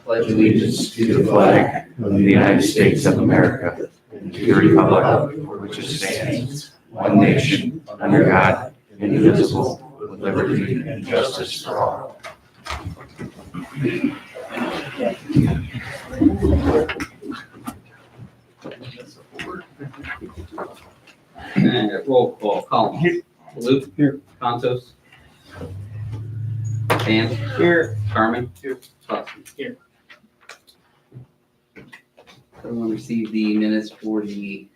pledge allegiance to the flag of the United States of America and to the republic for which it stands, one nation, under God, indivisible, with liberty and justice for all. And roll call, Collins. Luke. Here. Contos. Dan. Here. Carmen. Here. Scott. Here. Everyone received the minutes for the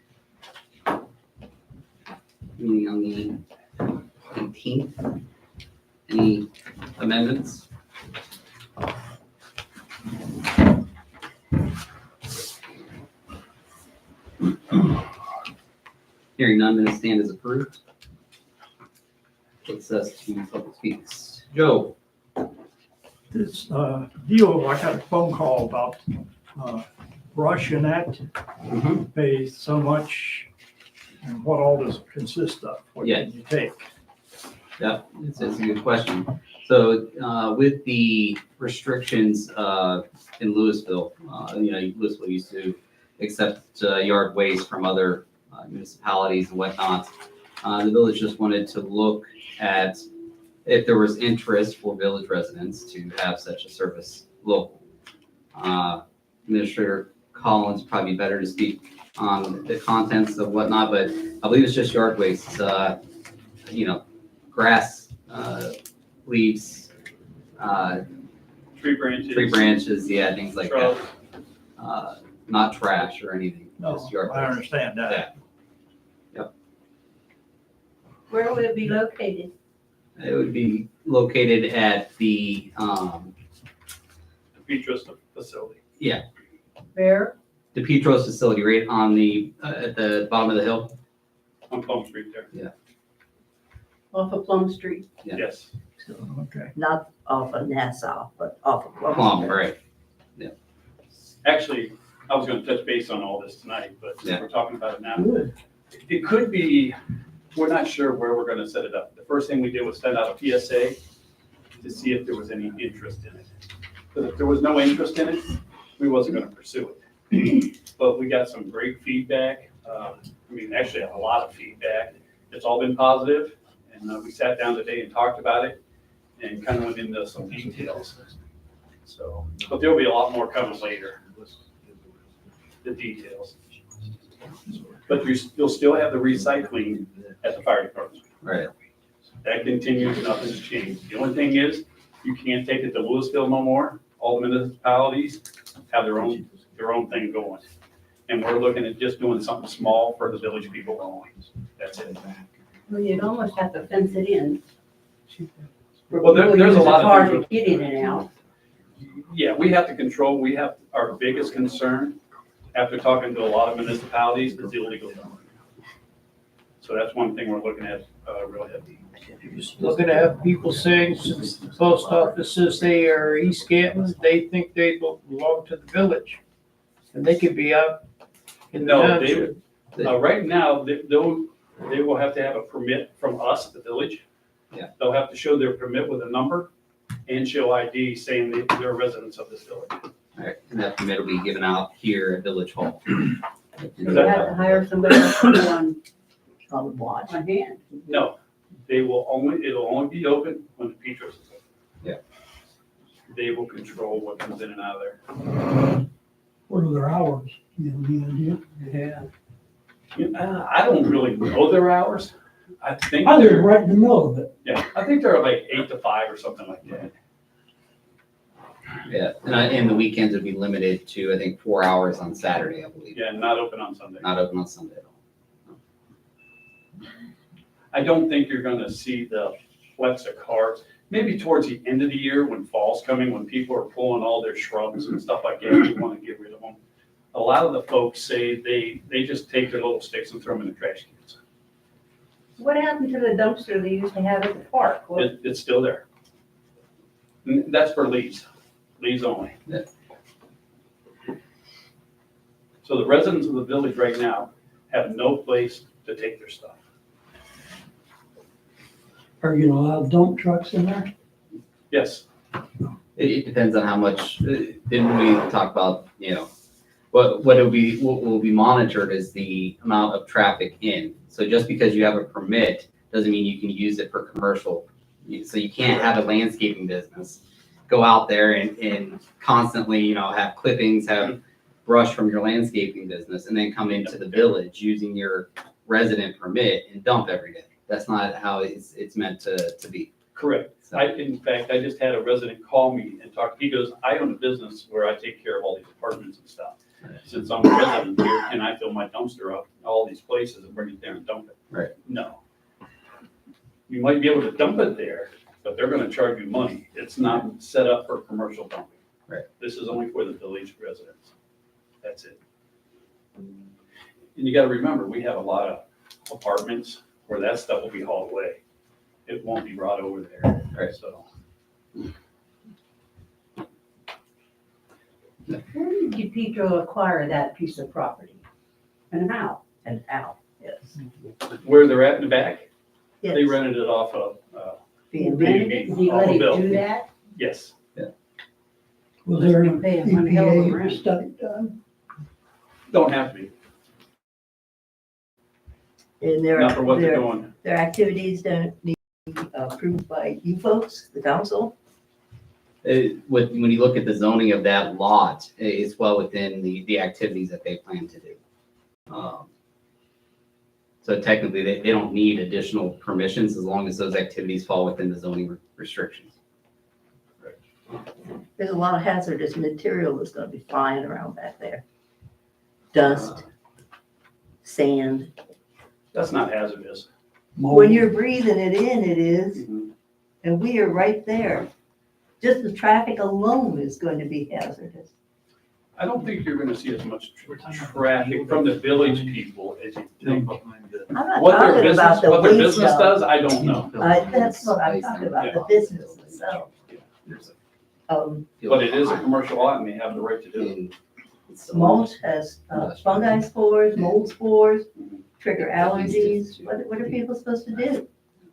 meeting on the 18th. Any amendments? Hearing none, minutes stand as approved. Takes us to public speaks. Joe. This deal, I got a phone call about brush and that, pay so much, and what all does it consist of? What Yeah. can you take? Yep, it's a good question. So with the restrictions in Louisville, Louisville used to accept yard waste from other municipalities and whatnot. The village just wanted to look at if there was interest for village residents to have such a service local. Administrator Collins probably better to speak on the contents of whatnot, but I believe it's just yard waste. Grass, leaves, Tree branches. yeah, things like shrubs. that. Not trash or anything. No, just yard I waste. understand that. Where would it be located? It would be located at the, Petros facility. Where? the Petros facility, right on the, at the bottom of the hill. On Plum Street there. Off of Plum Street. Yeah. Yes. Okay. Not off of Nassau, but off of Plum Plum, Street. right. Actually, I was gonna touch base on all this tonight, but Yeah. we're talking about it now. Good. It could be, we're not sure where we're gonna set it up. The first thing we did was send out a PSA to see if there was any interest in it. Because if there was no interest in it, we wasn't gonna pursue it. But we got some great feedback. Actually a lot of feedback. It's all been positive. And we sat down today and talked about it and kind of went into some details. So, but there'll be a lot more coming later, the details. But you'll still have the recycling at the fire department. Right. That continues, nothing's changed. The only thing is, you can't take it to Louisville no more. All the municipalities have their own thing going. And we're looking at just doing something small for the village people only. That's it. Well, you'd almost have to fence it in. Well, there's a Because lot it's hard of to get in and out. Yeah, we have to control, we have, our biggest concern, after talking to a lot of municipalities, is illegal dumping. So that's one thing we're looking at, real heavy. Looking to have people saying, since the post office says they are East Canton, they think they belong to the village. And they could be out in the No, township. right now, they will have to have a permit from us, the village. Yeah. They'll have to show their permit with a number and show ID saying they're residents of this village. Right, and that permit will be given out here at Village Hall. You have to hire somebody else to go on watch on hand. No, it'll only be open when the Petros is open. Yeah. They will control what comes in and out of there. What are their hours? You have any idea? I don't really know their hours. I think I live they're, right in the middle of it. yeah, I think they're like 8 to 5 or something like that. Yeah, and the weekends would be limited to, I think, 4 hours on Saturday, I believe. Yeah, not open on Sunday. Not open on Sunday at all. I don't think you're gonna see the flex of cars, maybe towards the end of the year when fall's coming, when people are pulling all their shrubs and stuff like that, we wanna get rid of them. A lot of the folks say they just take their little sticks and throw them in the trash cans. What happened to the dumpster they used to have at the park? It's still there. That's for leaves only. Yeah. So the residents of the village right now have no place to take their stuff. Are you gonna allow dump trucks in there? Yes, It depends on how much, then we talk about, what will be monitored is the amount of traffic in. So just because you have a permit doesn't mean you can use it for commercial. So you can't have a landscaping business go out there and constantly, have clippings, have brush from your landscaping business, and then come into the village using your resident permit and dump every day. That's not how it's meant to be. Correct. So- In fact, I just had a resident call me and talk, he goes, I own a business where I take care of all these apartments and stuff. Since I'm a resident here, can I fill my dumpster up in all these places and bring it there and dump it? Right. No. You might be able to dump it there, but they're gonna charge you money. It's not set up for commercial dumping. Right. This is only for the village residents. That's it. And you gotta remember, we have a lot of apartments where that stuff will be hauled away. It won't be brought over there. Right. So. When did DePietro acquire that piece of property? And how? And out. Yes. Where they're at in the back, they Yes. rented it off of, He rented it? Did he let him do that? yes. Was there an Pay him one hell of a EPA rent. study done? Don't have to be, And their, not for what they're their, doing. their activities don't need to be approved by you folks, the council? When you look at the zoning of that lot, it's well within the activities that they plan to do. So technically, they don't need additional permissions as long as those activities fall within the zoning restrictions. There's a lot of hazardous material that's gonna be flying around back there. Dust, sand. That's not hazardous. When you're breathing it in, it is, Mhm. and we are right there. Just the traffic alone is going to be hazardous. I don't think you're gonna see as much traffic from the village people as you think. I'm not What their talking business, about the what their waste business of. does, I don't know. That's what I'm talking about, the business itself. But it is a commercial lot and they have the right to do it. Mulch has fungi spores, mold spores, trigger allergies. What are people supposed to do?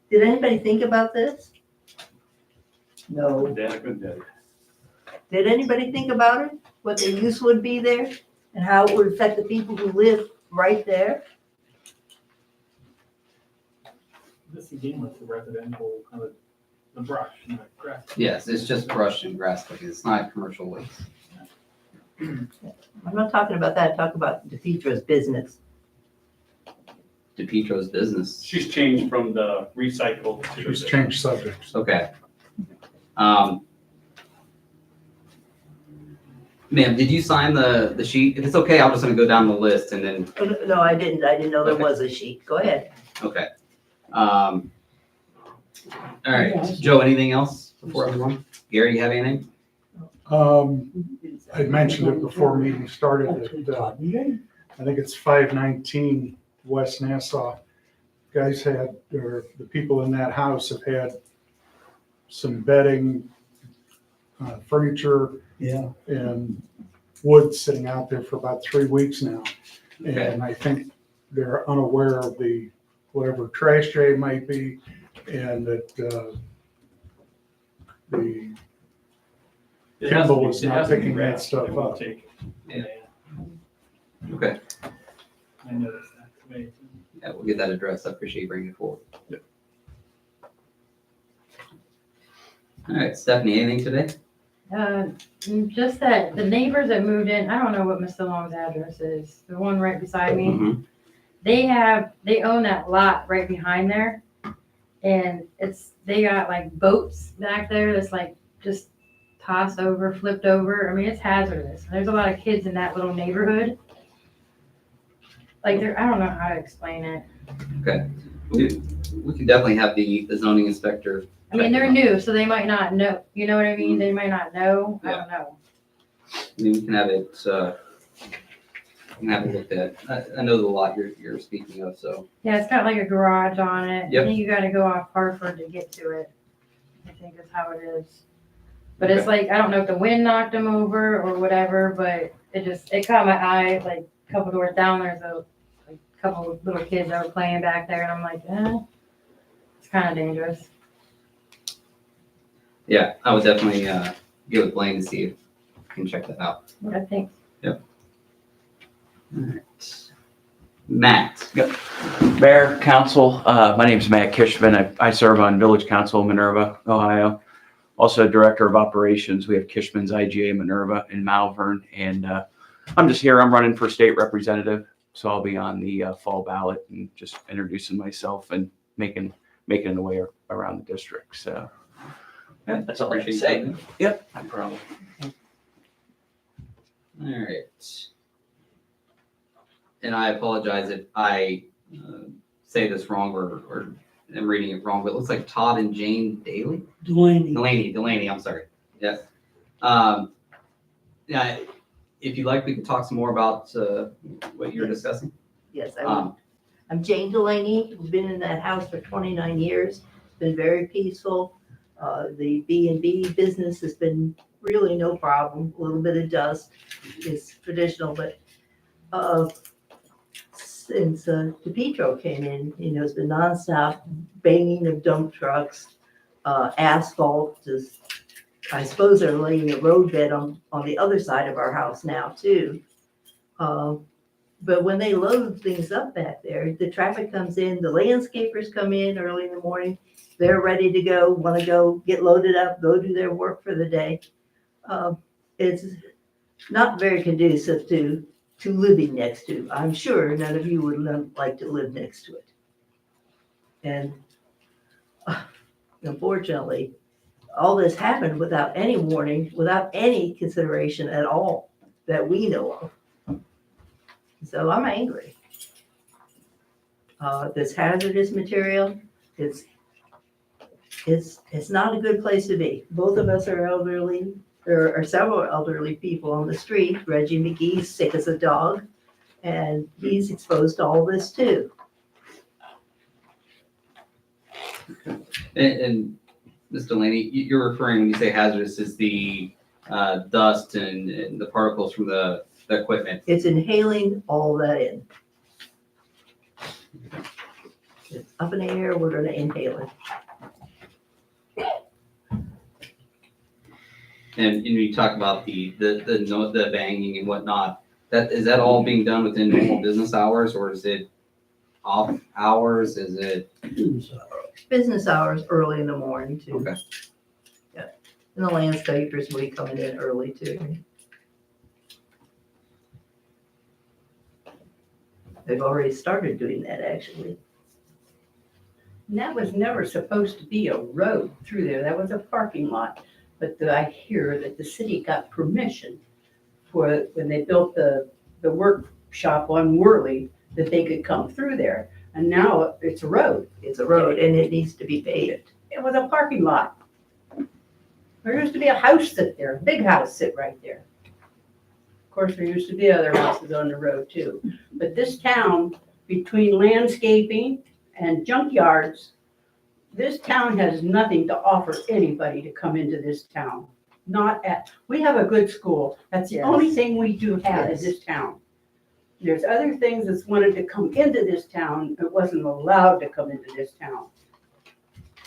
Did anybody think about this? No. Good dad, good dad. Did anybody think about it? What the use would be there? And how it would affect the people who live right there? This again with the residential, kind of the brush and the grass. Yes, it's just brush and grass clippings. It's not commercial waste. I'm not talking about that, talk about DePietro's business. DePietro's business. She's changed from the recycled to. Just change subjects. Okay. Ma'am, did you sign the sheet? If it's okay, I'm just gonna go down the list and then, Oh, no, I didn't know there Okay. was a sheet. Go ahead. okay. All right, Joe, anything else before everyone? Gary, you have anything? I mentioned it before meeting started, that, I think it's 519 West Nassau. Guys had, or the people in that house have had some bedding, furniture, Yeah. and wood sitting out there for about 3 weeks now. Okay. And I think they're unaware of the, whatever trash tray might be, and that, the It has to Kimball be- is it not has to be picking that wrapped. stuff It won't up. take- Okay, I noticed that today. yeah, we'll get that addressed. I appreciate you bringing it forward. Yep. All right, Stephanie, anything today? Just that the neighbors that moved in, I don't know what Mr. Long's address is, the one right beside me. Mhm. They own that lot right behind there. And they got like boats back there that's like just tossed over, flipped over. I mean, it's hazardous. There's a lot of kids in that little neighborhood. Like I don't know how to explain it. We can definitely have the zoning inspector. I mean, check they're it out. new, so they might not know, you know what I mean? They might not know. I don't know. I mean, we can have it, we can have it looked at. I know the lot you're speaking of, so. Yeah, it's got like a garage on it. Yep. I think you gotta go off Hartford to get to it. I think that's how it is. But it's like, I don't know if the wind knocked them over or whatever, but it caught my eye, like a couple doors down, there's a couple of little kids that were playing back there and I'm like, it's kind of dangerous. Yeah, I would definitely get with Blaine to see if I can check that out. I think Alright. Matt, Mayor, council, my name is Matt Kishman. I serve on Village Council, Minerva, Ohio. Also Director of Operations. We have Kishman's IGA Minerva in Malvern. And I'm just here. I'm running for state representative. So I'll be on the fall ballot and just introducing myself and making the way around the district. So yeah, that's all I can say. Yep, no problem. alright. And I apologize if I say this wrong or am reading it wrong, but it looks like Todd and Jane Daly? Delaney, I'm sorry. Yes. Yeah, if you'd like, we can talk some more about what you're discussing. Yes, Um, I'm Jane Delaney, who's been in that house for 29 years. It's been very peaceful. The B&B business has been really no problem. A little bit of dust is traditional, but since DePietro came in, it's been nonstop banging of dump trucks, asphalt, just, I suppose they're laying a roadbed on the other side of our house now too. But when they load things up back there, the traffic comes in, the landscapers come in early in the morning, they're ready to go, want to go get loaded up, go do their work for the day. It's not very conducive to living next to. I'm sure none of you would like to live next to it. And unfortunately, all this happened without any warning, without any consideration at all that we know of. So I'm angry. This hazardous material, it's not a good place to be. Both of us are elderly. There are several elderly people on the street. Reggie McGee's sick as a dog, and he's exposed to all this too. and Ms. Delaney, you're referring, when you say hazardous, is the dust and the particles from the equipment. It's inhaling all that in. It's up in the air, we're gonna inhale it. And you talk about the banging and whatnot. Is that all being done within normal business hours, or is it off hours? Is it? Business hours early in the morning too. Okay. Yeah, and the landscapers will be coming in early too. They've already started doing that actually. And that was never supposed to be a road through there. That was a parking lot. But I hear that the city got permission for, when they built the workshop on Worley, that they could come through there. And now it's a road. It's a road and it needs to be paved. It was a parking lot. There used to be a house sit there, a big house sit right there. Of course, there used to be other houses on the road too. But this town, between landscaping and junkyards, this town has nothing to offer anybody to come into this town. We have a good school. That's the Yes. only thing we do have Yes. in this town. There's other things that's wanted to come into this town, that wasn't allowed to come into this town.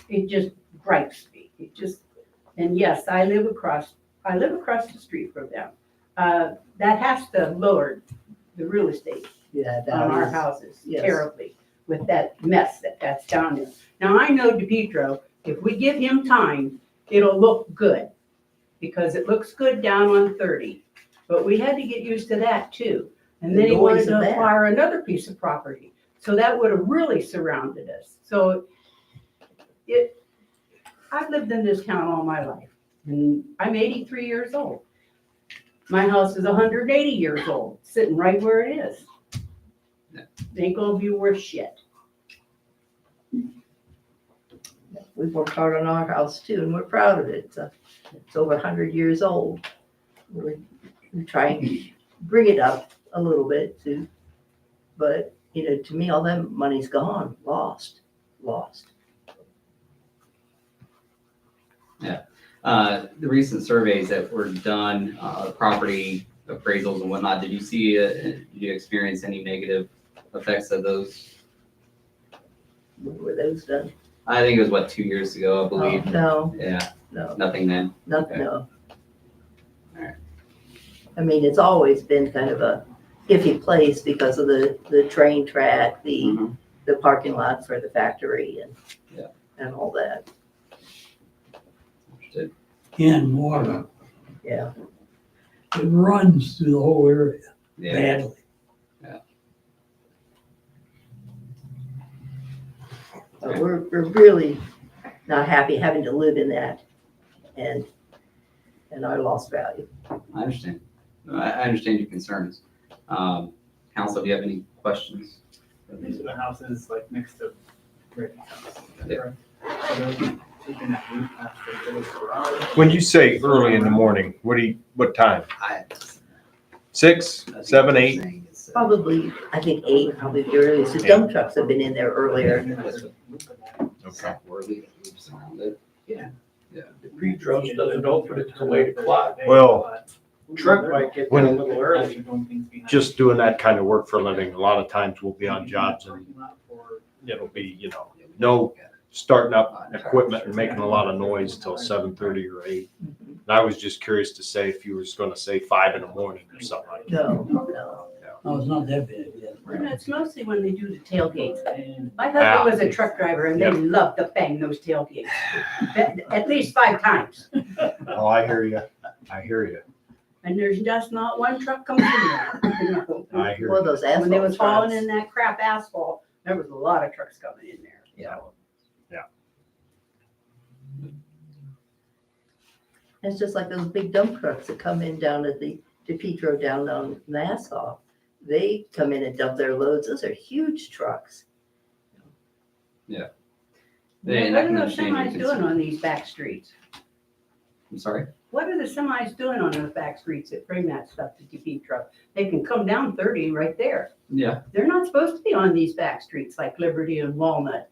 It just gripes me. And yes, I live across the street from them. That has to lower the real estate Yeah, on our houses yes. terribly with that mess that's down there. Now, I know DePietro, if we give him time, it'll look good, because it looks good down on 30. But we had to get used to that too. And then he wanted to acquire another piece of property. So that would have really surrounded us. So I've lived in this town all my life, and I'm 83 years old. My house is 180 years old, sitting right where it is. It ain't gonna be worth shit. We've worked hard on our house too, and we're proud of it. It's over 100 years old. We try and bring it up a little bit too. But, to me, all that money's gone, lost. The recent surveys that were done, property appraisals and whatnot, did you experience any negative effects of those? When were those done? I think it was 2 years ago, I believe. Oh, no, Yeah. no, Nothing then? nothing, Okay. no. Alright. I mean, it's always been kind of a iffy place because of the train track, Mhm. the parking lot for the factory and, Yeah. and all that, Understood. And water. yeah. It runs through the whole area Yeah. badly. But we're really not happy having to live in that and our lost value. I understand. I understand your concerns. Council, do you have any questions? These are the houses like next to Brady's house. Yeah. Correct? So they're taking that route past the village garage. When you say early in the morning, what time? I- 6, 7, 8? Probably, I think 8, probably the earliest. The dump trucks have been in there earlier. It's not worthy that moves around it. The pre-trucks doesn't open until 8 o'clock. Well, Truck might get there a little early. Just doing that kind of work for a living, a lot of times we'll be on jobs and it'll be, no starting up equipment and making a lot of noise till 7:30 or 8. And I was just curious to say if you were going to say 5 in the morning or something like that. No. No, it's not that bad yet. And it's mostly when they do the tailgates. And My husband was a truck driver and they Yep. loved to bang those tailgates. At least 5 times. Oh, I hear you. I hear you. And there's just not one truck comes in there. I hear Well, you. those asphalt When they was hauling trucks. in that crap asphalt, there was a lot of trucks coming in there. Yeah. Yeah. It's just like those big dump trucks that come in down at the DePietro down on Nassau. They come in and dump their loads. Those are huge trucks. Yeah, What and I are can those understand your semis doing concern. on these back streets? I'm sorry? What are the semis doing on those back streets that bring that stuff to DePietro? They can come down 30 right there. Yeah, They're not supposed to be on these back streets like Liberty and Walnut.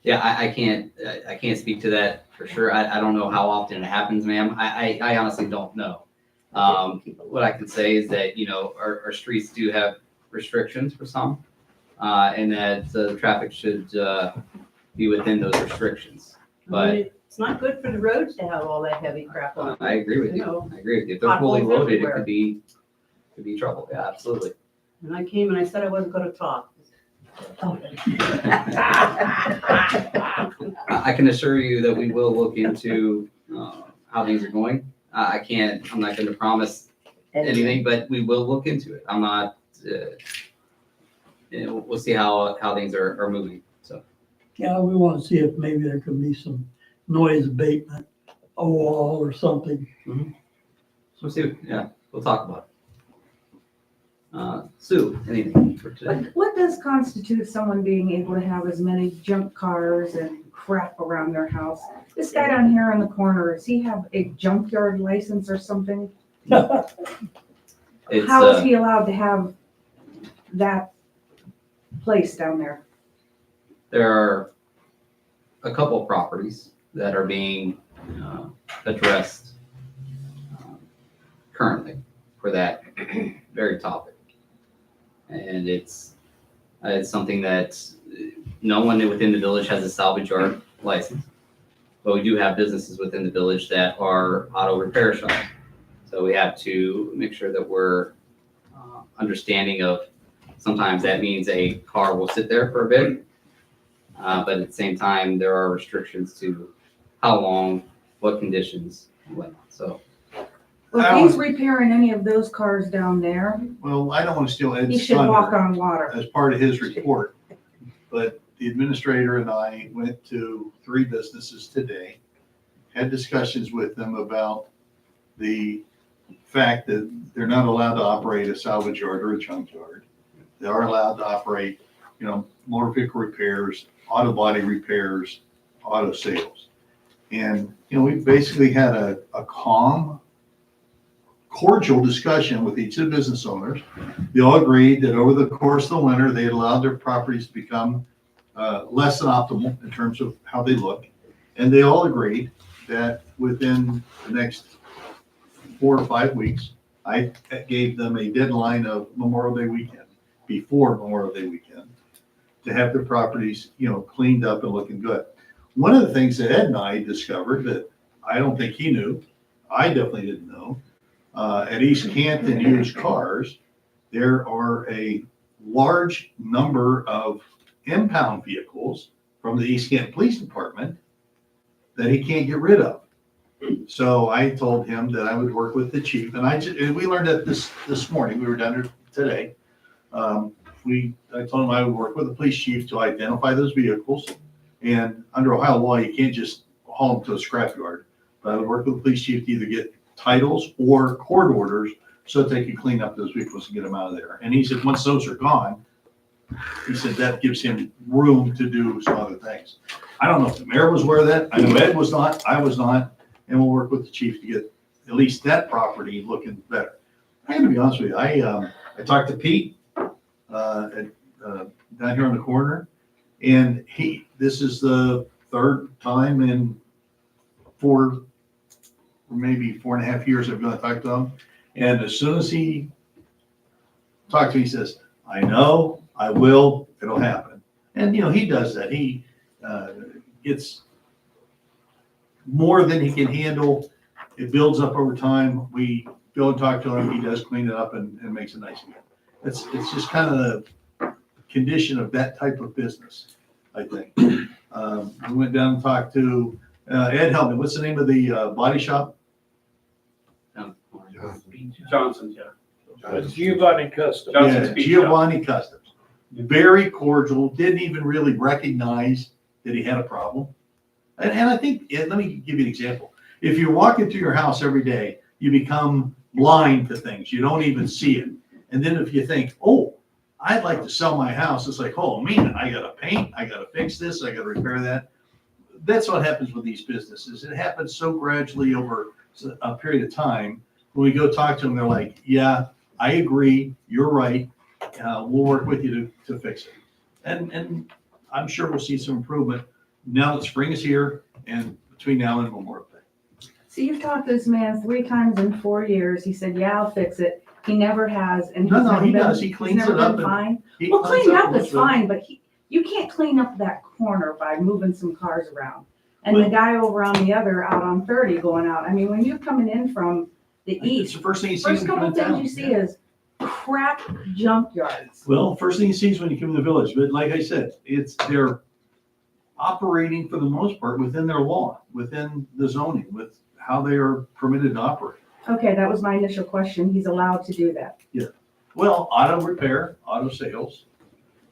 yeah, I can't speak to that for sure. I don't know how often it happens, ma'am. I honestly don't know. What I can say is that, our streets do have restrictions for some, and that the traffic should be within those restrictions. I mean, it's not good for the roads to have all that heavy crap on. I agree with you. know, I agree with you. If they're fully potholes loaded, it everywhere. could be trouble. Yeah, absolutely. And I came and I said I wasn't gonna talk. I can assure you that we will look into how things are going. I'm not going to promise anything, but we will look into it. I'm not, we'll see how things are moving. So, Yeah, we want to see if maybe there could be some noise abatement, a wall or something. we'll see. Yeah, we'll talk about it. Sue, anything for today? What does constitute someone being able to have as many junk cars and crap around their house? This guy down here in the corner, does he have a junkyard license or something? It's, How is he allowed to have that place down there? there are a couple of properties that are being addressed currently for that very topic. And it's something that no one within the village has a salvage yard license, but we do have businesses within the village that are auto repair shops. So we have to make sure that we're understanding of, sometimes that means a car will sit there for a bit, but at the same time, there are restrictions to how long, what conditions, and whatnot. So Well, if he's repairing any of those cars down there, Well, I don't want to steal he Ed's should walk thunder on water. as part of his report, but the administrator and I went to 3 businesses today, had discussions with them about the fact that they're not allowed to operate a salvage yard or a junkyard. They are allowed to operate, motor vehicle repairs, auto body repairs, auto sales. And, we basically had a calm, cordial discussion with each of the business owners. They all agreed that over the course of the winter, they had allowed their properties to become less than optimal in terms of how they look. And they all agreed that within the next 4 or 5 weeks, I gave them a deadline of Memorial Day weekend, before Memorial Day weekend, to have their properties, cleaned up and looking good. One of the things that Ed and I discovered that I don't think he knew. I definitely didn't know. At East Canton Used Cars, there are a large number of impound vehicles from the East Canton Police Department that he can't get rid of. So I told him that I would work with the chief, and we learned that this morning. We were down there today. I told him I would work with the police chief to identify those vehicles. And under Ohio law, you can't just haul them to a scrapyard. But I would work with the police chief to either get titles or court orders so that they could clean up those vehicles and get them out of there. And he said, once those are gone, he said that gives him room to do some other things. I don't know if the mayor was aware of that. I know Ed was not, I was not, and we'll work with the chief to get at least that property looking better. I have to be honest with you, I talked to Pete, down here on the corner, and this is the third time in maybe 4.5 years I've gone to talk to him. And as soon as he talked to me, he says, I know, I will, it'll happen. And, he does that. He gets more than he can handle. It builds up over time. We go and talk to him. He does clean it up and makes it nice again. It's just kind of the condition of that type of business, I think. We went down and talked to Ed, help me. What's the name of the body shop? Johnson's, yeah. Giovanni Custom. Johnson's Yeah, Beach Shop. Giovanni Customs. Very cordial, didn't even really recognize that he had a problem. And I think, let me give you an example. If you're walking through your house every day, you become blind to things. You don't even see it. And then if you think, oh, I'd like to sell my house, it's like, oh man, I gotta paint, I gotta fix this, I gotta repair that. That's what happens with these businesses. It happens so gradually over a period of time. When we go talk to them, they're like, yeah, I agree, you're right. We'll work with you to fix it. And I'm sure we'll see some improvement now that spring is here and between now and Memorial Day. So you've talked to this man 3 times in 4 years. He said, yeah, I'll fix it. He never has. And No, he's never he been- does. He he's cleans never it up been and fine. he Well, cleans cleaning up up and is looks good. fine, but you can't clean up that corner by moving some cars around. And the Well- guy over on the other out on 30 going out. I mean, when you're coming in from the It's east, the first thing you see first when you come couple in things town. you see is crap junkyards. Well, first thing you see is when you come to the village, but like I said, they're operating for the most part within their law, within the zoning, with how they are permitted to operate. Okay, that was my initial question. He's allowed to do that. Well, auto repair, auto sales,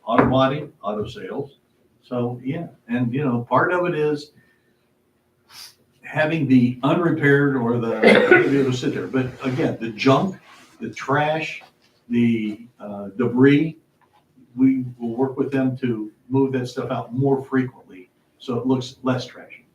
auto body, auto sales. So, yeah, and part of it is having the unrepaired or the, be able to sit there. But again, the junk, the trash, the debris, we will work with them to move that stuff out more frequently so it looks less trashy.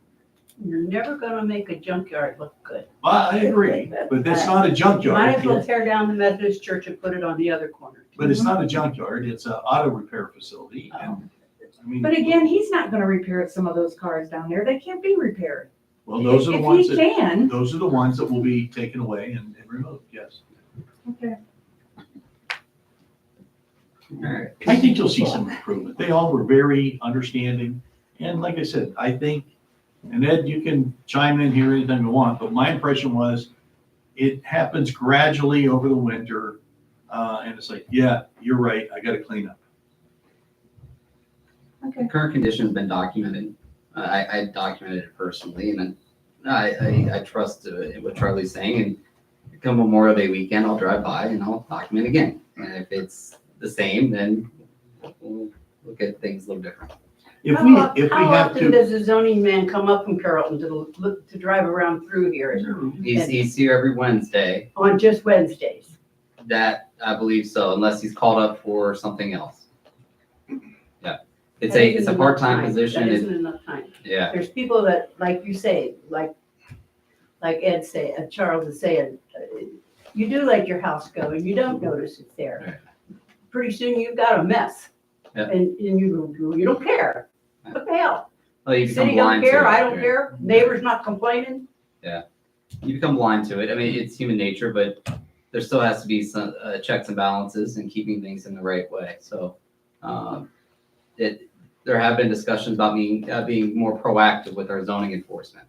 You're never gonna make a junkyard look good. I agree, but that's not a Might junkyard. as well tear down the Methodist church and put it on the other corner. But it's not a junkyard, it's an auto repair facility. And I mean, But again, he's not gonna repair some of those cars down there. They can't be repaired. well, those are the If ones he that, can, those are the ones that will be taken away and removed, yes. okay. All right. I think you'll see some improvement. They all were very understanding. And like I said, I think, and Ed, you can chime in here anytime you want, but my impression was it happens gradually over the winter. And it's like, yeah, you're right, I gotta clean up. The current condition's been documented. I documented it personally, and then I trust what Charlie's saying. And come Memorial Day weekend, I'll drive by and I'll document again. And if it's the same, then we'll look at things a little different. If we How have often to, does the zoning man come up from Carrollton to drive around through here He's here every Wednesday. on just Wednesdays? That, I believe so, unless he's called up for something else. Yeah, it's That a isn't enough part-time time. position. That It- isn't enough time. Yeah, There's people that, like you say, like Ed say, Charles is saying, you do let your house go and you don't notice it's there. Pretty soon you've got a mess. Yeah. And you don't care. What the hell? well, you become City don't blind to care, it. I don't care, neighbor's not complaining. You become blind to it. I mean, it's human nature, but there still has to be some checks and balances and keeping things in the right way. So, there have been discussions about me being more proactive with our zoning enforcement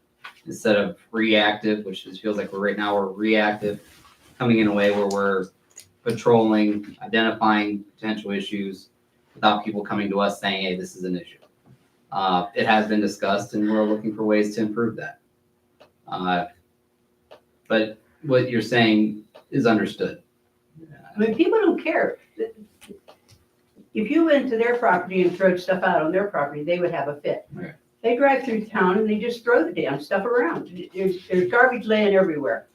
instead of reactive, which is, feels like right now we're reactive, coming in a way where we're patrolling, identifying potential issues without people coming to us saying, hey, this is an issue. It has been discussed and we're looking for ways to improve that. But what you're saying is understood. I mean, people don't care. If you went to their property and throwed stuff out on their property, they would have a fit. Right. They drive through town and they just throw the damn stuff around. There's garbage laying everywhere.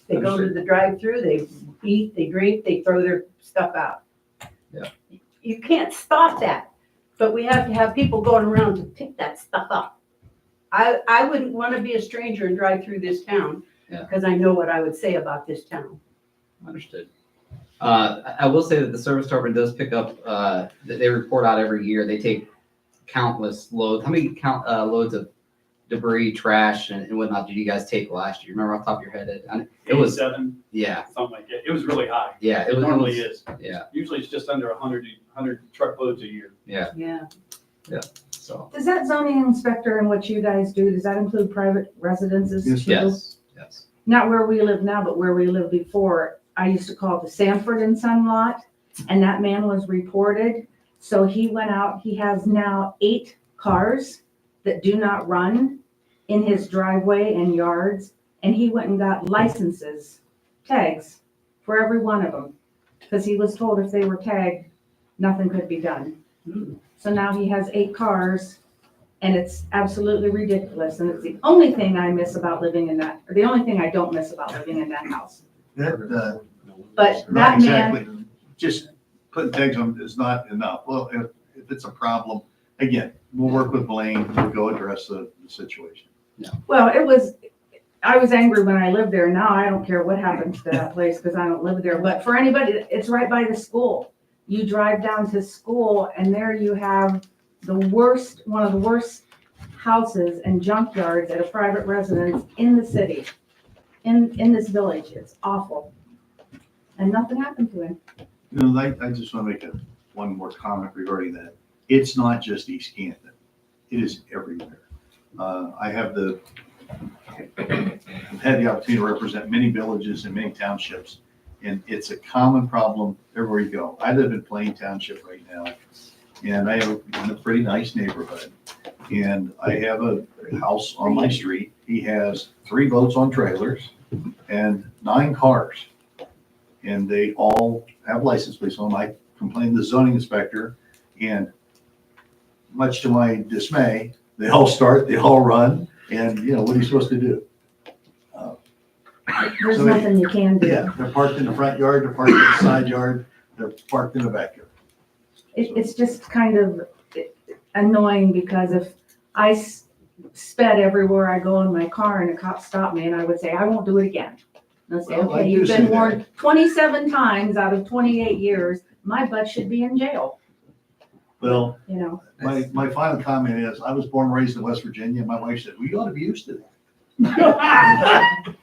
They go to the drive-through, they eat, they drink, they throw their stuff out. Yeah. You can't stop that, but we have to have people going around to pick that stuff up. I wouldn't want to be a stranger and drive through this town because I know what I would say about this town. Understood. I will say that the service department does pick up, they report out every year. They take countless loads. How many loads of debris, trash, and whatnot did you guys take last year? Remember off the top of your head? It was, 87, yeah, something like that. It was really high. yeah. It normally is. Yeah, Usually it's just under 100 truckloads a year. Yeah. so, Does that zoning inspector and what you guys do, does that include private residences too? yes. Not where we live now, but where we lived before. I used to call it the Sanford and Son lot, and that man was reported. So he went out, he has now 8 cars that do not run in his driveway and yards, and he went and got licenses, tags, for every one of them. Because he was told if they were tagged, nothing could be done. So now he has 8 cars, and it's absolutely ridiculous, and it's the only thing I miss about living in that, or the only thing I don't miss about living in that house. That, But not that man, exactly, just putting tags on is not enough. Well, if it's a problem, again, we'll work with Blaine, we'll go address the situation. well, I was angry when I lived there. Now I don't care what happens to that place because I don't live there. But for anybody, it's right by the school. You drive down to school and there you have one of the worst houses and junkyards at a private residence in the city, in this village. It's awful. And nothing happened to him. You know, I just want to make one more comment regarding that. It's not just East Canton. It is everywhere. I've had the opportunity to represent many villages and many townships, and it's a common problem everywhere you go. I live in Plain Township right now, and I have a pretty nice neighborhood. And I have a house on my street. He has 3 boats on trailers and 9 cars. And they all have license plates on them. I complained to the zoning inspector, and much to my dismay, they all start, they all run, and you know, what are you supposed to do? There's So, nothing you can do. Yeah, they're parked in the front yard, they're parked in the side yard, they're parked in the backyard. It's just kind of annoying because if I sped everywhere I go in my car and a cop stopped me and I would say, I won't do it again. And I'll say, Well, I okay, do you've say been that. warned 27 times out of 28 years. My butt should be in jail, Well, you know? my final comment is, I was born and raised in West Virginia, and my wife said, we ought to be used to that.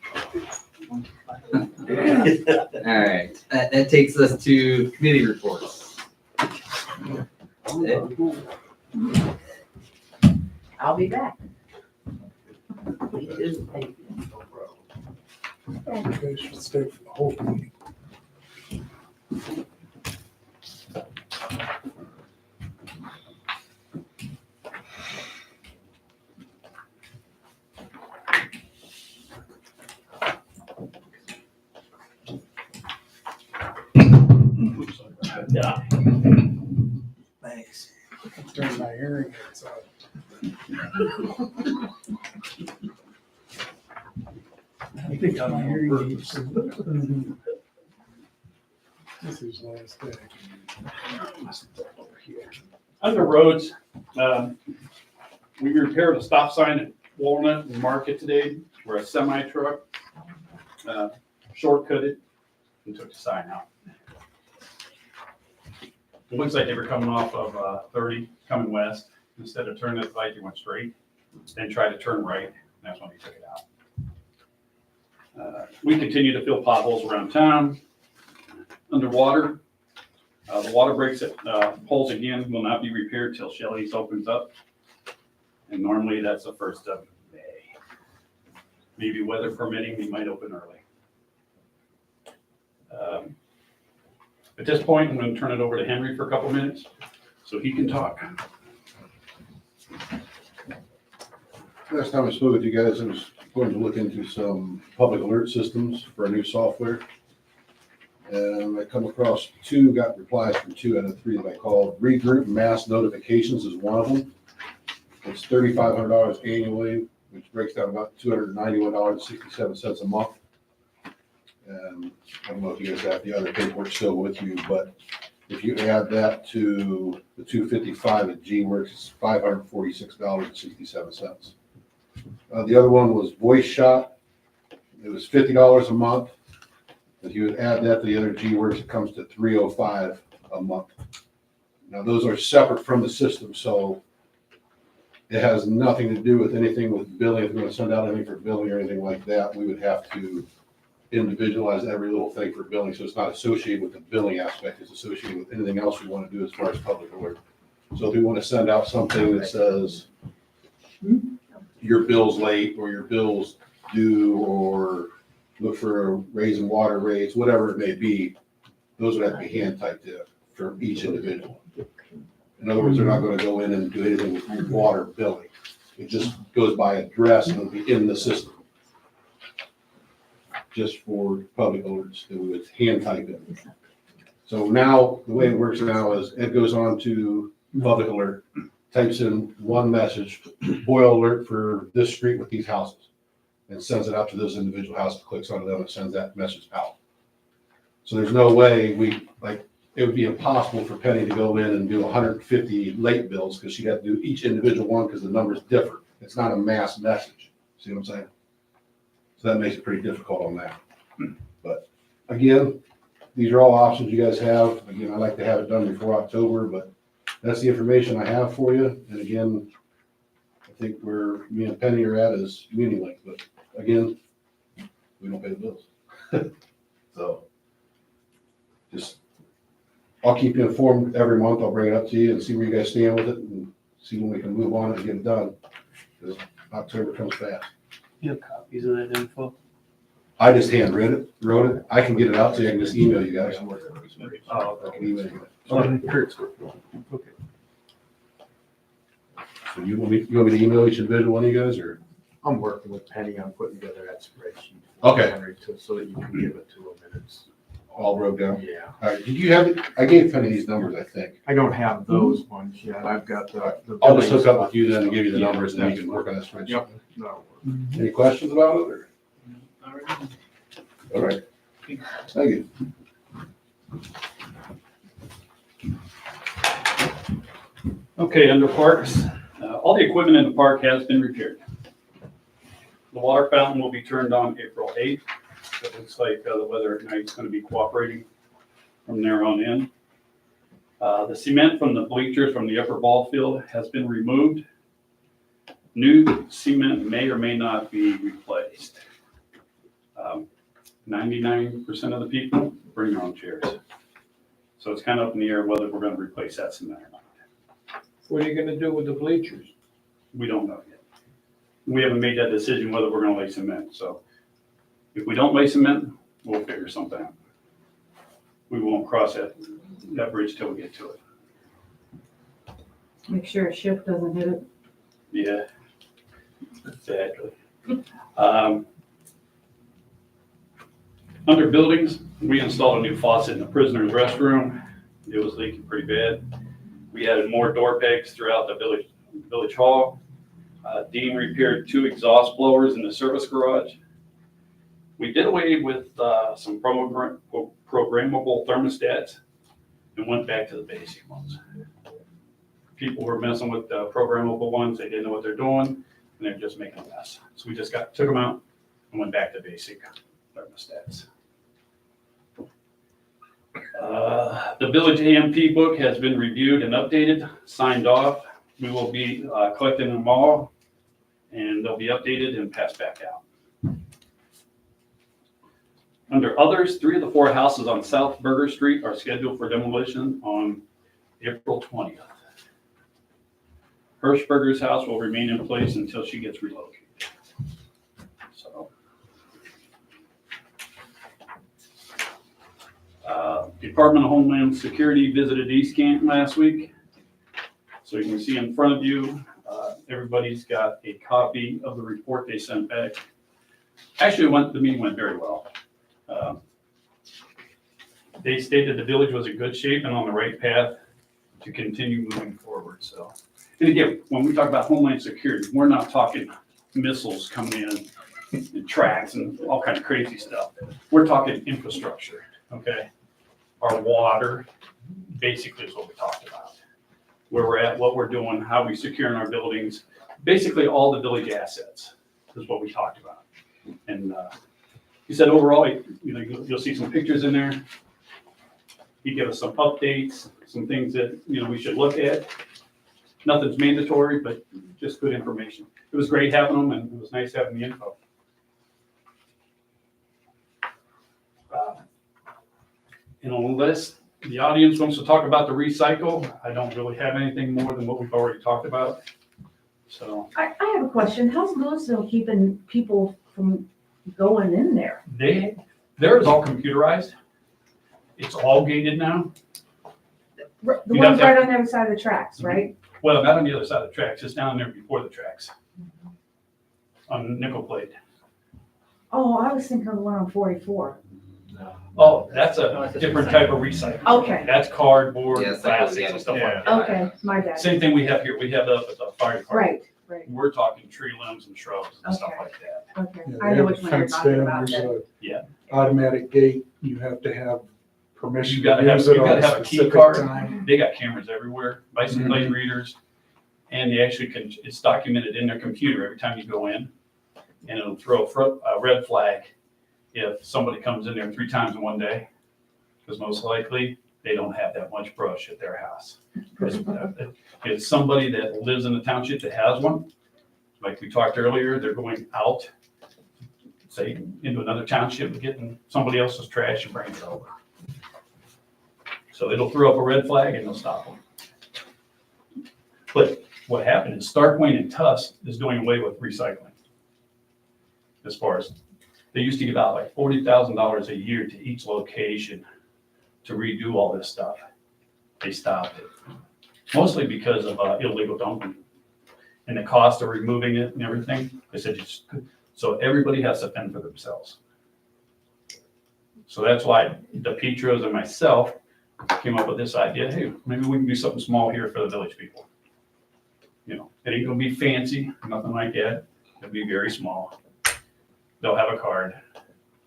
All right, that takes us to committee reports. I'll be back. Me too, thank you. You guys should stay for the whole meeting. Yeah. Thanks. Turn my hearing aids on. I think my hearing aids. This is last day. Under roads, we repaired a stop sign at Walnut and Market today where a semi truck shortcutted and took the sign out. It looks like they were coming off of 30, coming west. Instead of turning at the light, they went straight, then tried to turn right, and that's when they took it out. We continue to fill potholes around town. Underwater, the water breaks at holes again will not be repaired till Shelley's opens up. And normally that's the 1st of May. Maybe weather permitting, we might open early. At this point, I'm going to turn it over to Henry for a couple minutes so he can talk. Last time I spoke with you guys, I was going to look into some public alert systems for a new software. And I come across got replies from 2 out of 3 that I called. Regroup Mass Notifications is one of them. It's $3,500 annually, which breaks down about $291.67 a month. And I don't know if you guys have the other paperwork still with you, but if you add that to the $255 at G-Works, it's $546.67. The other one was Voice Shot. It was $50 a month. If you would add that to the other G-Works, it comes to $305 a month. Now, those are separate from the system, so it has nothing to do with anything with billing. If we're going to send out anything for billing or anything like that, we would have to individualize every little thing for billing, so it's not associated with the billing aspect. It's associated with anything else we want to do as far as public alert. So if we want to send out something that says your bill's late or your bill's due or look for a raise in water rates, whatever it may be, those would have to be hand typed in for each individual. In other words, they're not going to go in and do anything with your water billing. It just goes by address and it'll be in the system. Just for public alerts that we would hand type in. So now, the way it works now is Ed goes on to public alert, types in one message, boil alert for this street with these houses, and sends it out to those individual houses, clicks on them and sends that message out. So there's no way it would be impossible for Penny to go in and do 150 late bills because she'd have to do each individual one because the numbers differ. It's not a mass message. See what I'm saying? So that makes it pretty difficult on that. But again, these are all options you guys have. Again, I'd like to have it done before October, but that's the information I have for you. And again, I think where me and Penny are at is meeting length, but again, we don't pay the bills. So just, I'll keep you informed every month. I'll bring it up to you and see where you guys stand with it and see when we can move on and get it done. Because October comes fast. You have copies of that info? I just wrote it. I can get it out to you. I can just email you guys. Oh, I can email you. okay. Okay. So you want me to email each individual one of you guys, or? I'm working with Penny on putting together that spreadsheet. Okay. So that you can give it to them and it's. All wrote down? Yeah. All right, did you have, I gave Penny these numbers, I think. I don't have those ones yet. I've got the. I'll just hook up with you then and give you the numbers and then you can work on that spreadsheet. Yep. No. Any questions about it, or? All right. Thank you. Okay, under parks, all the equipment in the park has been repaired. The water fountain will be turned on April 8th. It looks like the weather at night is going to be cooperating from there on in. The cement from the bleachers from the upper ball field has been removed. New cement may or may not be replaced. 99% of the people bring their own chairs. So it's kind of up in the air whether we're going to replace that cement or not. What are you gonna do with the bleachers? We don't know yet. We haven't made that decision whether we're going to lay cement. So if we don't lay cement, we'll figure something out. We won't cross that bridge till we get to it. Make sure a ship doesn't hit it. Yeah, exactly. Under buildings, we installed a new faucet in the prisoner's restroom. It was leaking pretty bad. We added more door pegs throughout the village hall. Dean repaired 2 exhaust blowers in the service garage. We did away with some programmable thermostats and went back to the basic ones. People were messing with the programmable ones. They didn't know what they're doing, and they're just making a mess. So we just took them out and went back to basic thermostats. The village AMP book has been reviewed and updated, signed off. We will be collecting them all, and they'll be updated and passed back out. Under others, 3 of the 4 houses on South Burger Street are scheduled for demolition on April 20th. Hirschberger's house will remain in place until she gets relocated. So Department of Homeland Security visited East Canton last week. So you can see in front of you, everybody's got a copy of the report they sent back. Actually, the meeting went very well. They stated the village was in good shape and on the right path to continue moving forward, so. And again, when we talk about Homeland Security, we're not talking missiles coming in and tracks and all kind of crazy stuff. We're talking infrastructure, okay? Our water, basically is what we talked about. Where we're at, what we're doing, how we securing our buildings, basically all the village assets is what we talked about. And he said overall, you'll see some pictures in there. He gave us some updates, some things that, we should look at. Nothing's mandatory, but just good information. It was great having them, and it was nice having the info. Unless the audience wants to talk about the recycle, I don't really have anything more than what we've already talked about. So I have a question. How's Louisville keeping people from going in there? theirs is all computerized. It's all gated now. The You have ones to- right on the other side of the tracks, right? Well, not on the other side of the tracks, just down there before the tracks. On nickel plate. Oh, I was thinking of the one on 44. Oh, that's a different type of recycling. Okay, That's cardboard, Yes, plastics and stuff like that. okay, my bad. Same thing we have here. We have that up at the fire department. Right. We're talking tree limbs and shrubs and stuff Okay. like that. Okay, Yeah, I they know have which one you're fenced talking in, about there's then. Yeah. a automatic gate, you have to have permission You to gotta have, use you it on gotta a have a key specific card. time. They got cameras everywhere, license plate readers. And they actually can, it's documented in their computer every time you go in. And it'll throw a red flag if somebody comes in there 3 times in one day. Because most likely, they don't have that much brush at their house. If it's somebody that lives in the township that has one, like we talked earlier, they're going out, say, into another township, getting somebody else's trash and bringing it over. So it'll throw up a red flag and they'll stop them. But what happened is Starpoint and Tusk is doing away with recycling. As far as, they used to give out like $40,000 a year to each location to redo all this stuff. They stopped it, mostly because of illegal dumping and the cost of removing it and everything. They said, so everybody has to fend for themselves. So that's why the Petros and myself came up with this idea. Hey, maybe we can do something small here for the village people. It ain't gonna be fancy, nothing like that. It'll be very small. They'll have a card.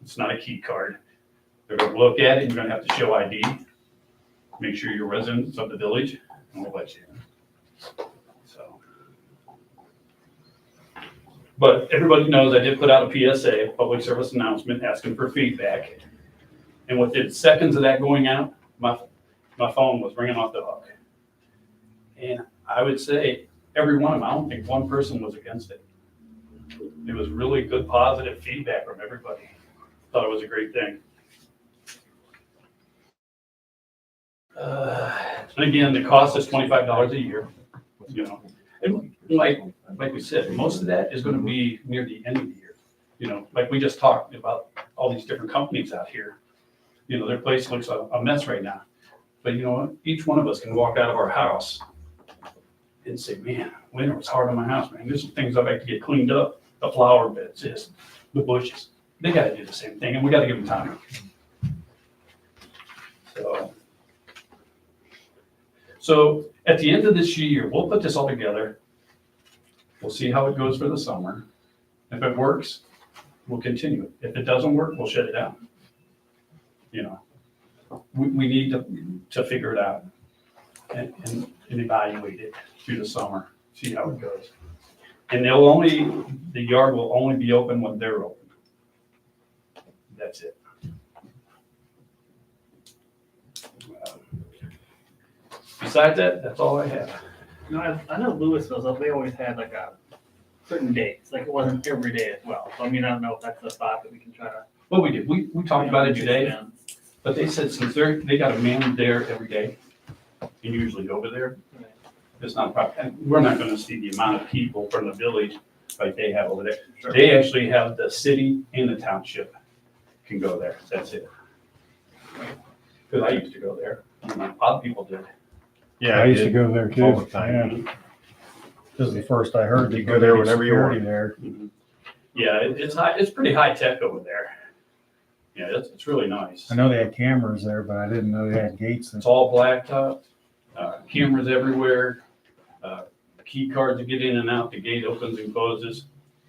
It's not a key card. They're gonna look at it, you're gonna have to show ID. Make sure you're residents of the village, and we'll let you in. So. But everybody knows I did put out a PSA, public service announcement, asking for feedback. And within seconds of that going out, my phone was ringing off the hook. And I would say every one of them, I don't think one person was against it. It was really good, positive feedback from everybody. Thought it was a great thing. And again, the cost is $25 a year, And like we said, most of that is gonna be near the end of the year. Like we just talked about all these different companies out here. Their place looks a mess right now. But you know what? Each one of us can walk out of our house and say, man, winter was hard on my house, man. There's some things I'd like to get cleaned up. The flower beds, the bushes. They gotta do the same thing, and we gotta give them time. So at the end of this year, we'll put this all together. We'll see how it goes for the summer. If it works, we'll continue it. If it doesn't work, we'll shut it down. We need to figure it out and evaluate it through the summer, see how it goes. And the yard will only be open when they're open. That's it. Besides that, that's all I have. I know Louisville's, they always had like a certain dates, like it wasn't every day as well. So I mean, I don't know if that's a thought that we can try to. Well, we did. We talked about it today, but they said since they got a man there every day, and usually over there, it's not a problem. And we're not gonna see the amount of people from the village like they have over there. Sure. They actually have the city and the township can go there. That's it. Because I used to go there. A lot of people did. Yeah, I used to go there too. all the time. This is the first I heard. You go there whenever you want. There. Yeah, it's high, it's pretty high tech over there. Yeah, it's really nice. I know they had cameras there, but I didn't know they had gates. It's all blacktop, cameras everywhere, key cards to get in and out, the gate opens and closes.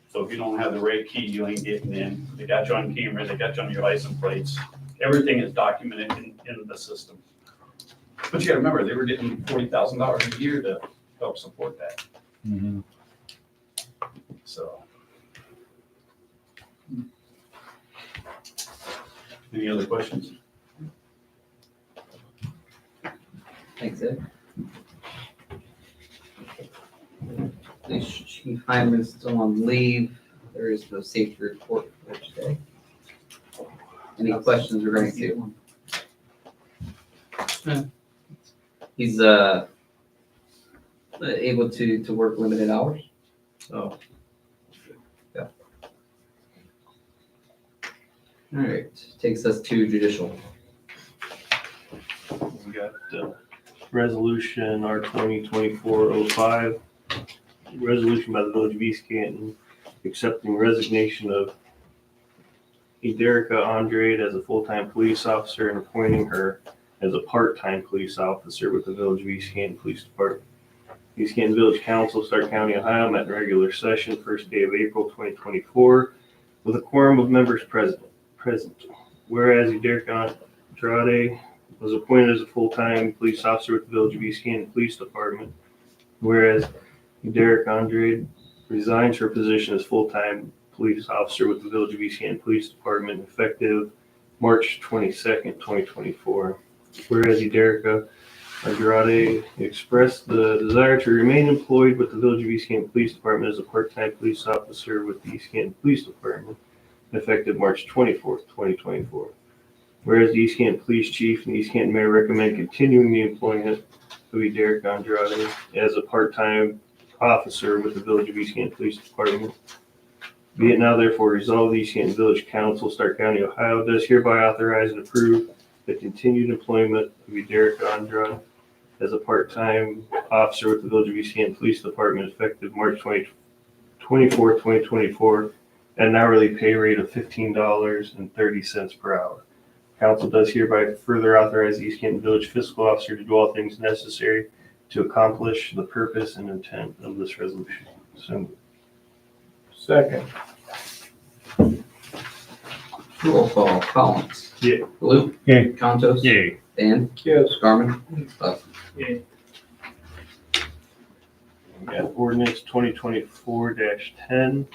So if you don't have the right key, you ain't getting in. They got you on camera, they got you on your license plates. Everything is documented in the system. But you gotta remember, they were getting $40,000 a year to help support that, Mm-hmm. so. Any other questions? Thanks, Ed. Police Chief Hyman's still on leave. There is no safety report for today. Any questions regarding safety? He's able to work limited hours, so. Yeah. All right, takes us to judicial. We got resolution R 2024-05, resolution by the Village of East Canton accepting resignation of Ederica Andrade as a full-time police officer and appointing her as a part-time police officer with the Village of East Canton Police Department. East Canton Village Council, Stark County, Ohio, met in regular session first day of April 2024 with a quorum of members present. Whereas Ederica Andrade was appointed as a full-time police officer with the Village of East Canton Police Department. Whereas Ederica Andrade resigns her position as full-time police officer with the Village of East Canton Police Department effective March 22nd, 2024. Whereas Ederica Andrade expressed the desire to remain employed with the Village of East Canton Police Department as a part-time police officer with the East Canton Police Department effective March 24th, 2024. Whereas the East Canton Police Chief and the East Canton Mayor recommend continuing the employment of Ederica Andrade as a part-time officer with the Village of East Canton Police Department. Be it now therefore resolved, the East Canton Village Council, Stark County, Ohio, does hereby authorize and approve the continued employment of Ederica Andrade as a part-time officer with the Village of East Canton Police Department effective March 24, 2024, at an hourly pay rate of $15.30 per hour. Council does hereby further authorize the East Canton Village Fiscal Officer to do all things necessary to accomplish the purpose and intent of this resolution. So, Second. Roll call, Collins. Yeah. Blue. Yay. Contos. Yay. Dan. Yes. Garmin. Stuff. Yeah. we got ordinance 2024-10,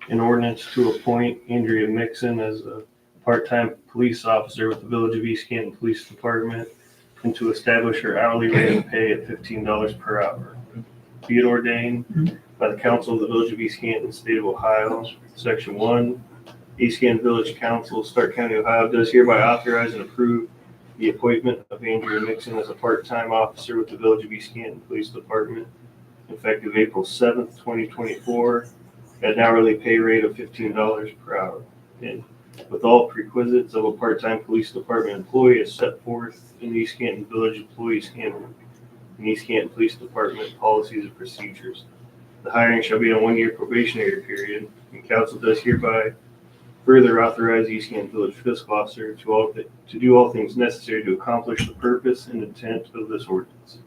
an ordinance to appoint Andrea Mixon as a part-time police officer with the Village of East Canton Police Department and to establish her hourly rate of pay at $15 per hour. Be it ordained by the Council of the Village of East Canton, State of Ohio, Section 1, East Canton Village Council, Stark County, Ohio, does hereby authorize and approve the appointment of Andrea Mixon as a part-time officer with the Village of East Canton Police Department effective April 7th, 2024, at an hourly pay rate of $15 per hour. And with all prerequisites of a part-time police department employee as set forth in the East Canton Village Employees Handbook and East Canton Police Department Policies and Procedures. The hiring shall be a one-year probationary period, and council does hereby further authorize the East Canton Village Fiscal Officer to do all things necessary to accomplish the purpose and intent of this ordinance.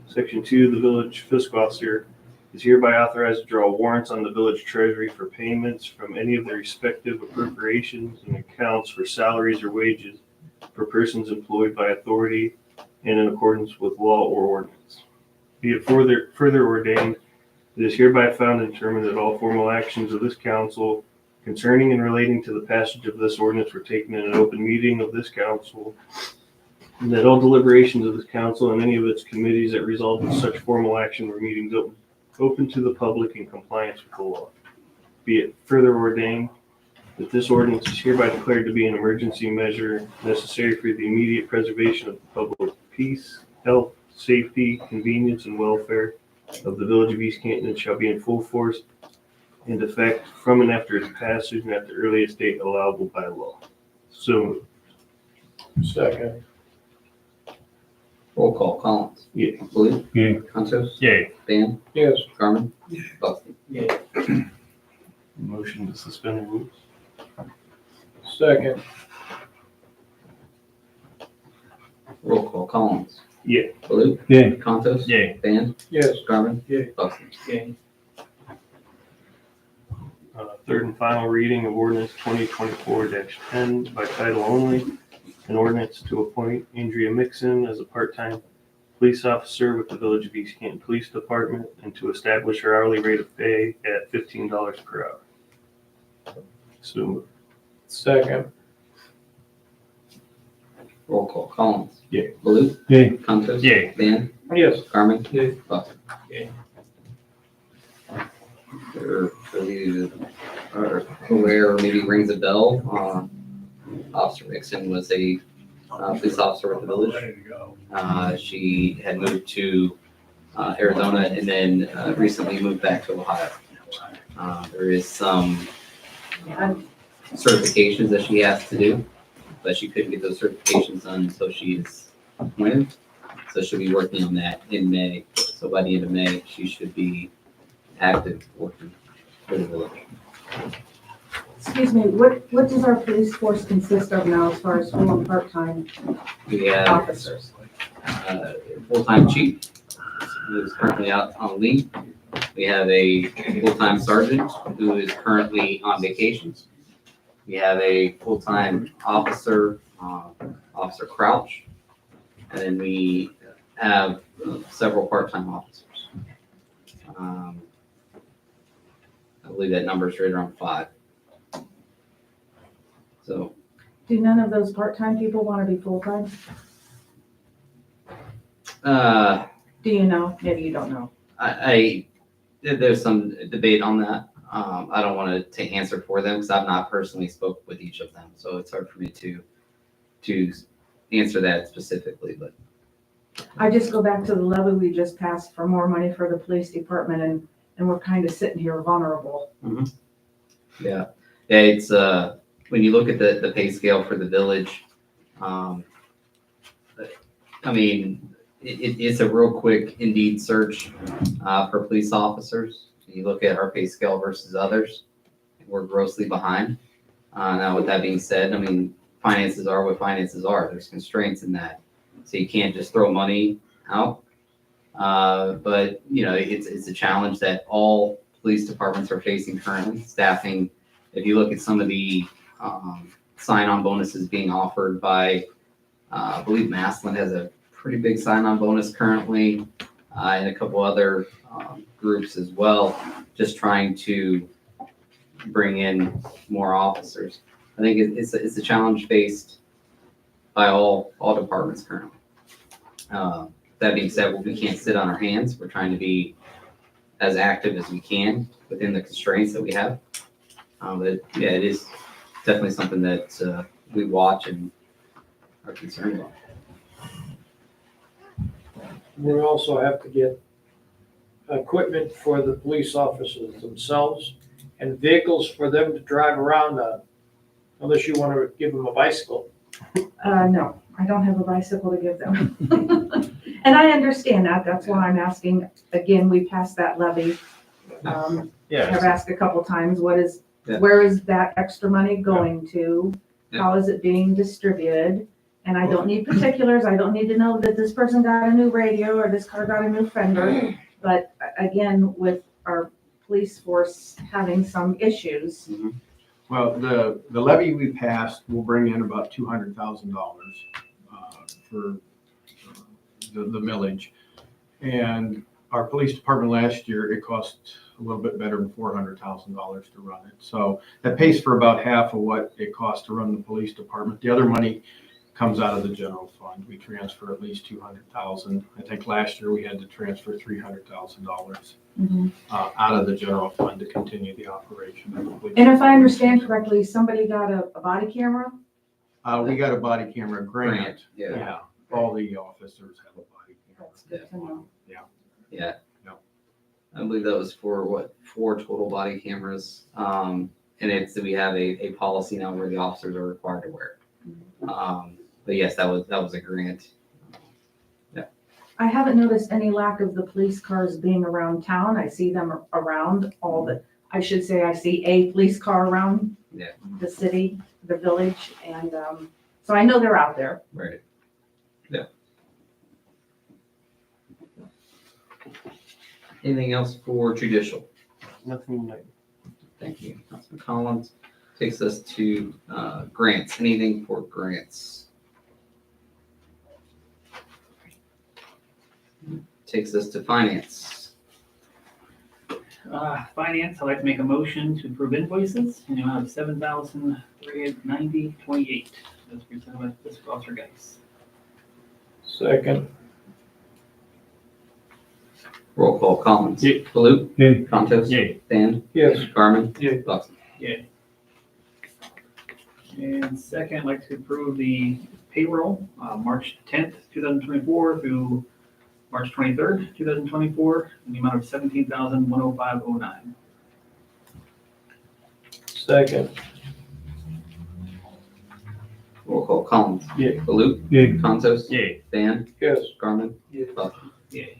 Section 2, the Village Fiscal Officer is hereby authorized to draw warrants on the village treasury for payments from any of the respective appropriations and accounts for salaries or wages for persons employed by authority and in accordance with law or ordinance. Be it further ordained, it is hereby found and determined that all formal actions of this council concerning and relating to the passage of this ordinance were taken in an open meeting of this council, and that all deliberations of this council and any of its committees that resulted in such formal action were meetings open to the public in compliance with the law. Be it further ordained that this ordinance is hereby declared to be an emergency measure necessary for the immediate preservation of the public peace, health, safety, convenience, and welfare of the Village of East Canton, and shall be in full force and effect from and after its passage and at the earliest date allowable by law. So moved. Second. Roll call, Collins. Yeah. Blue. Yeah. Consos. Yay. Dan. Yes. Garmin. Buxton. Motion to suspend the rules. Second. Roll call, Collins. Yeah. Blue. Yeah. Consos. Yay. Dan. Yes. Garmin. Yay. Buxton. Third and final reading of ordinance 2024-10 by title only. An ordinance to appoint Andrea Mixon as a part-time police officer with the Village of East Canton Police Department and to establish her hourly rate of pay at $15 per hour. So moved. Second. Roll call, Collins. Yeah. Blue. Yeah. Consos. Yay. Dan. Yes. Garmin. Yay. Buxton. Yay. For you are aware, or maybe rings a bell, Officer Mixon was a police officer with the village. She had moved to Arizona and then recently moved back to Ohio. There is some certifications that she has to do, but she couldn't get those certifications done until she is appointed. So she'll be working on that in May. So by the end of May, she should be active working for the village. Excuse me, what does our police force consist of now as far as full and part-time We have officers? Full-time chief, who is currently out on leave. We have a full-time sergeant who is currently on vacation. We have a full-time officer, Officer Crouch. And then we have several part-time officers. I believe that number is right around 5. So, Do none of those part-time people want to be full-time? Do you know? Maybe you don't know. there's some debate on that. I don't want to answer for them because I've not personally spoke with each of them, so it's hard for me to answer that specifically. But I just go back to the levy we just passed for more money for the police department, and we're kind of sitting here vulnerable. yeah, it's when you look at the pay scale for the village, I mean, it's a real quick Indeed search for police officers. You look at our pay scale versus others, we're grossly behind. Now, with that being said, I mean, finances are what finances are. There's constraints in that. So you can't just throw money out. But, you know, it's a challenge that all police departments are facing currently. Staffing, if you look at some of the sign-on bonuses being offered by, I believe Massillon has a pretty big sign-on bonus currently, and a couple other groups as well, just trying to bring in more officers. I think it's a challenge faced by all departments currently. That being said, we can't sit on our hands. We're trying to be as active as we can within the constraints that we have. But yeah, it is definitely something that we watch and are concerned about. We also have to get equipment for the police officers themselves and vehicles for them to drive around on, unless you want to give them a bicycle. No, I don't have a bicycle to give them. And I understand that. That's why I'm asking. Again, we passed that levy. I've asked a couple times, where is that extra money going to? How is it being distributed? And I don't need particulars. I don't need to know that this person got a new radio or this car got a new fender. But again, with our police force having some issues. Well, the levy we passed will bring in about $200,000 for the millage. And our police department last year, it cost a little bit better than $400,000 to run it. So that pays for about half of what it costs to run the police department. The other money comes out of the general fund. We transfer at least $200,000. I think last year we had to transfer $300,000 out of the general fund to continue the operation of the police. And if I understand correctly, somebody got a body camera? We got a body camera grant. Yeah. All the officers have a body camera. That's good to know. Yeah. I believe that was for 4 total body cameras. And we have a policy now where the officers are required to wear it. But yes, that was a grant. Yeah. I haven't noticed any lack of the police cars being around town. I see them around I should say I see a police car around Yeah. the city, the village, and, so I know they're out there. Right. Yeah. Anything else for judicial? Nothing tonight. Thank you, Councilman Collins. Takes us to grants. Anything for grants? Takes us to finance. Finance, I'd like to make a motion to approve invoices in the amount of $7,390.28. That's presented by Fiscal Officer Geis. Second. Roll call, Collins. Yay. Baloo. Yay. Contos. Yay. Dan. Yes. Garmin. Yay. Buxton. Yay. And second, I'd like to approve the payroll, March 10th, 2024 through March 23rd, 2024, in the amount of $17,105.09. Second. Roll call, Collins. Yay. Baloo. Yay. Contos. Yay. Dan. Yes. Garmin. Yay. Buxton. Yay.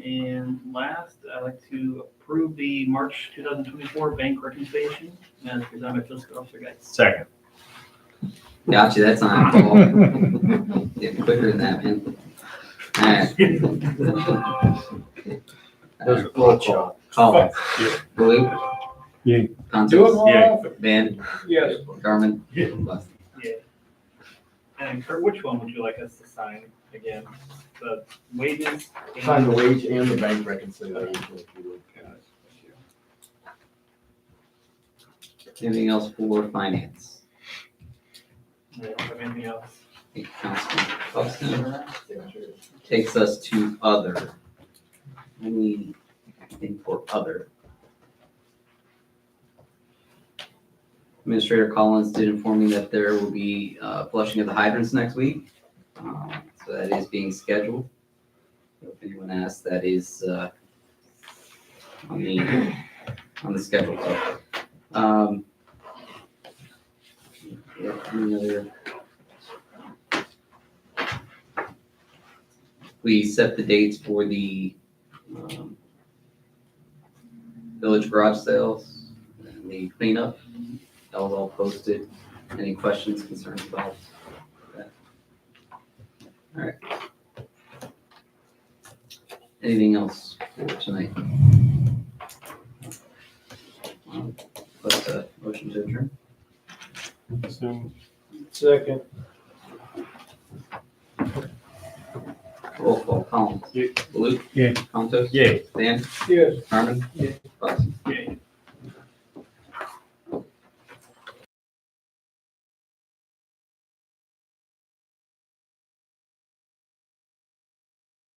And last, I'd like to approve the March 2024 bank reconciliation as presented by Fiscal Officer Geis. Second. Got you that time, Paul. Getting quicker than that, man. All right. Roll call. Collins. Baloo. Yay. Do it Contos. all. Dan. Yes. Garmin. Buxton. Yeah. And Kurt, which one would you like us to sign again? The wages? Sign the wage and the bank reconciliation if you would. Anything else for finance? I don't have anything else. Thank you, Councilman Buxton. Takes us to other. Anything for other? Administrator Collins did inform me that there will be flushing of the hydrants next week. So that is being scheduled. If anyone asks, that is on the schedule. So, any other? We set the dates for the village garage sales and the cleanup. That was all posted. Any questions, concerns about that? All right. Anything else for tonight? Let's motion to adjourn. So, Second. Roll call, Collins. Yay. Baloo. Yay. Contos. Yay. Dan. Yes. Harmon. Buxton. Yeah.